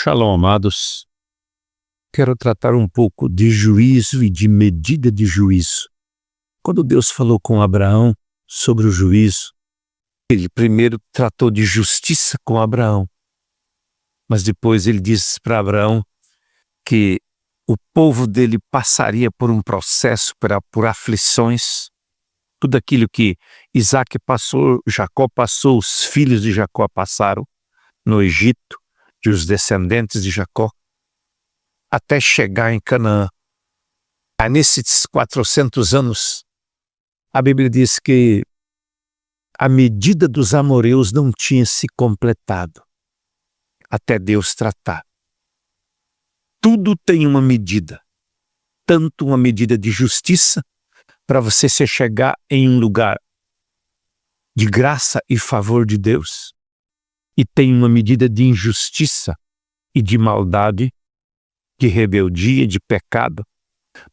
Shalom, amados. Quero tratar um pouco de juízo e de medida de juízo. Quando Deus falou com Abraão sobre o juízo, ele primeiro tratou de justiça com Abraão, mas depois ele disse para Abraão que o povo dele passaria por um processo, por aflições. Tudo aquilo que Isaac passou, Jacó passou, os filhos de Jacó passaram no Egito, e os descendentes de Jacó, até chegar em Canaã. Aí, nesses 400 anos, a Bíblia diz que a medida dos amoreus não tinha se completado, até Deus tratar. Tudo tem uma medida, tanto uma medida de justiça, para você se chegar em um lugar de graça e favor de Deus, e tem uma medida de injustiça e de maldade, de rebeldia, de pecado,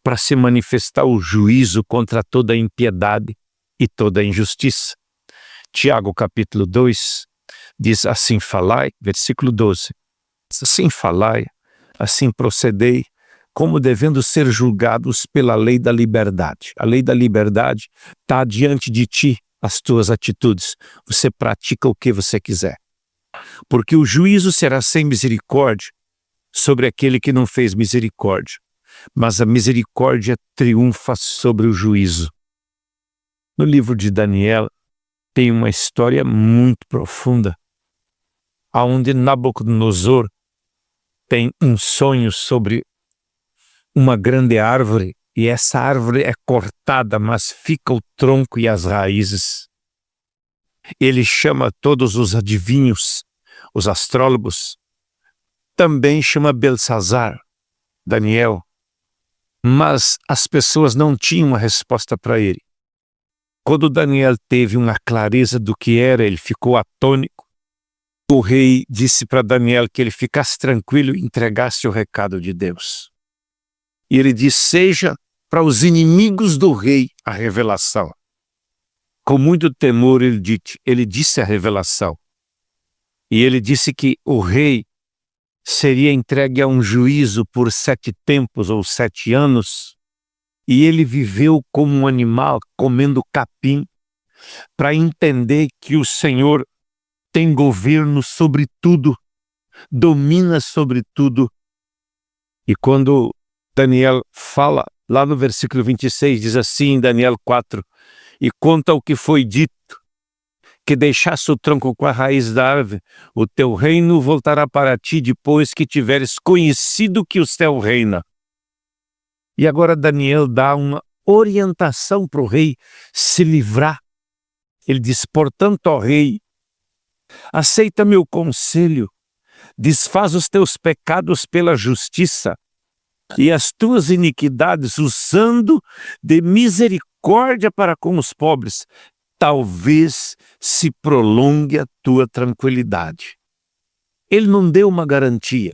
para se manifestar o juízo contra toda a impiedade e toda a injustiça. Tiago capítulo 2 diz: assim falai, versículo 12, assim falai, assim procedei, como devendo ser julgados pela lei da liberdade. A lei da liberdade está diante de ti, as tuas atitudes. Você pratica o que você quiser. Porque o juízo será sem misericórdia sobre aquele que não fez misericórdia, mas a misericórdia triunfa sobre o juízo. No livro de Daniel tem uma história muito profunda, onde Nabucodonosor tem um sonho sobre uma grande árvore, e essa árvore é cortada, mas fica o tronco e as raízes. Ele chama todos os adivinhos, os astrólogos, também chama Belsazar, Daniel, mas as pessoas não tinham uma resposta para ele. Quando Daniel teve uma clareza do que era, ele ficou atônico. O rei disse para Daniel que ele ficasse tranquilo e entregasse o recado de Deus. E ele disse: seja para os inimigos do rei a revelação. Com muito temor ele disse a revelação. E ele disse que o rei seria entregue a um juízo por 7 tempos ou 7 anos, e ele viveu como um animal comendo capim, para entender que o Senhor tem governo sobre tudo, domina sobre tudo. E quando Daniel fala, lá no versículo 26, diz assim em Daniel 4, e quanto ao que foi dito, que deixasse o tronco com a raiz da árvore, o teu reino voltará para ti depois que tiveres conhecido que o céu reina. E agora Daniel dá uma orientação para o rei se livrar. Ele diz: portanto, ó rei, aceita meu conselho, desfaz os teus pecados pela justiça e as tuas iniquidades usando de misericórdia para com os pobres. Talvez se prolongue a tua tranquilidade. Ele não deu uma garantia,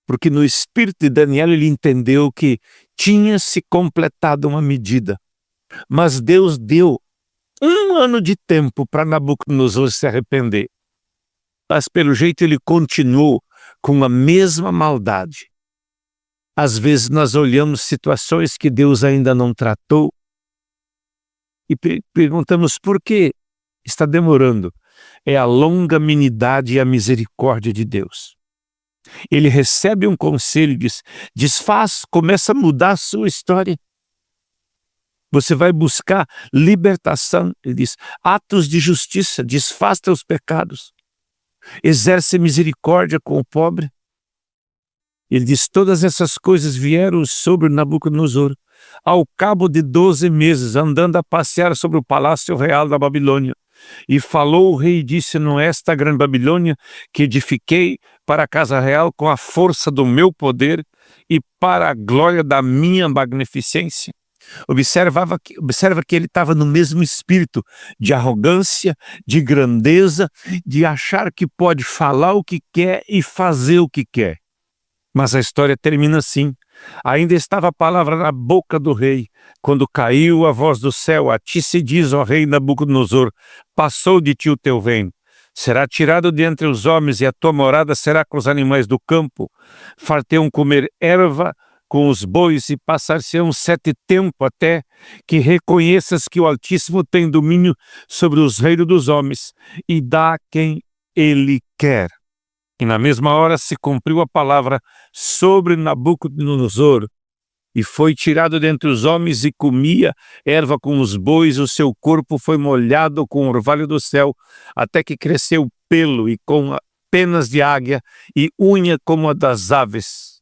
porque no espírito de Daniel ele entendeu que tinha se completado uma medida, mas Deus deu 1 ano de tempo para Nabucodonosor se arrepender. Mas pelo jeito ele continuou com a mesma maldade. Às vezes nós olhamos situações que Deus ainda não tratou, e perguntamos por que está demorando. É a longanimidade e a misericórdia de Deus. Ele recebe um conselho e diz: desfaz, começa a mudar a sua história. Você vai buscar libertação. Ele diz: atos de justiça, desfaz teus pecados. Exerce misericórdia com o pobre. Ele diz: todas essas coisas vieram sobre Nabucodonosor ao cabo de 12 meses, andando a passear sobre o palácio real da Babilônia. E falou o rei e disse: não é esta grande Babilônia que edifiquei para a casa real com a força do meu poder e para a glória da minha magnificência? Observa que ele estava no mesmo espírito de arrogância, de grandeza, de achar que pode falar o que quer e fazer o que quer. Mas a história termina assim: ainda estava a palavra na boca do rei, quando caiu a voz do céu: a ti se diz, ó rei Nabucodonosor, passou de ti o teu reino. Será tirado de entre os homens, e a tua morada será com os animais do campo. Far-te-ão comer erva com os bois, e passar-se-ão 7 tempos até que reconheças que o Altíssimo tem domínio sobre os reinos dos homens, e dá a quem ele quer. E na mesma hora se cumpriu a palavra sobre Nabucodonosor, e foi tirado dentre os homens e comia erva com os bois, o seu corpo foi molhado com o orvalho do céu, até que cresceu pelo e com penas de águia e unha como a das aves.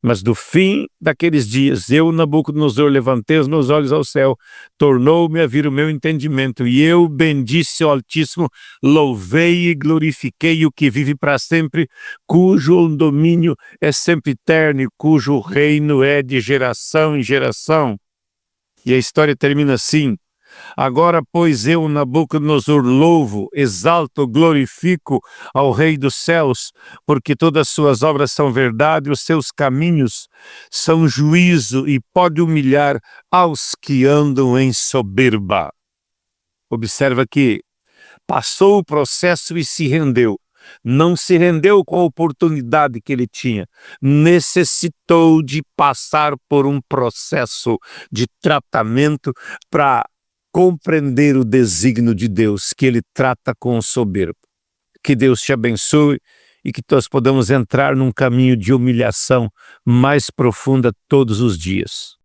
Mas do fim daqueles dias, eu, Nabucodonosor, levantei os meus olhos ao céu, tornou-me a vir o meu entendimento, e eu bendisse o Altíssimo, louvei e glorifiquei o que vive para sempre, cujo domínio é sempre eterno e cujo reino é de geração em geração. E a história termina assim: agora, pois, eu, Nabucodonosor, louvo, exalto, glorifico ao Rei dos céus, porque todas as suas obras são verdade, os seus caminhos são juízo, e pode humilhar aos que andam em soberba. Observa que passou o processo e se rendeu. Não se rendeu com a oportunidade que ele tinha. Necessitou de passar por um processo de tratamento para compreender o desígnio de Deus, que ele trata com o soberbo. Que Deus te abençoe e que nós podamos entrar num caminho de humilhação mais profunda todos os dias.